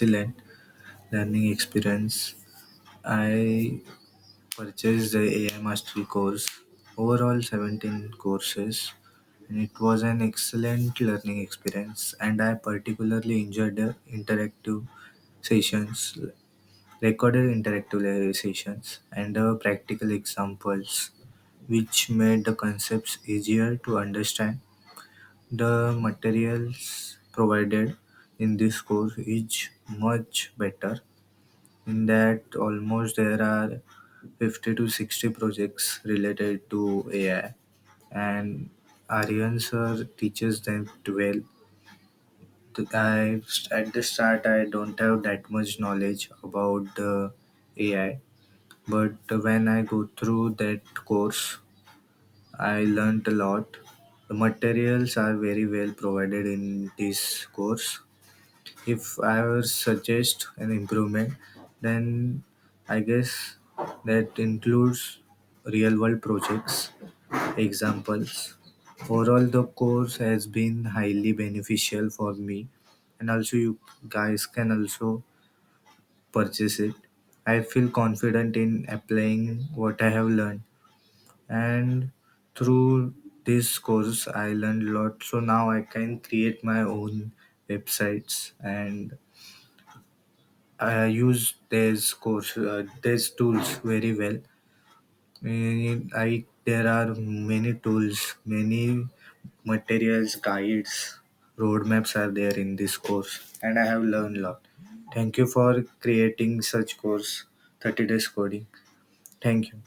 excellent learning experience. I purchased the AI Mastery course, overall 17 courses, and it was an excellent learning experience. And I particularly enjoyed the interactive sessions, recorded interactive sessions, and the practical examples, which made the concepts easier to understand. The materials provided in this course is much better in that almost there are 50 to 60 projects related to AI, and Aryan sir teaches them well. At the start I don't have that much knowledge about the AI, but when I go through that course I learned a lot. The materials are very well provided in this course. If I were suggest an improvement, then I guess that includes real world projects, examples. Overall, the course has been highly beneficial for me, and also you guys can also purchase it. I feel confident in applying what I have learned, and through this course I learned a lot. So now I can create my own websites, and I use these tools very well. There are many tools, many materials, guides, roadmaps are there in this course, and I have learned a lot. Thank you for creating such course, 30 days coding. Thank you.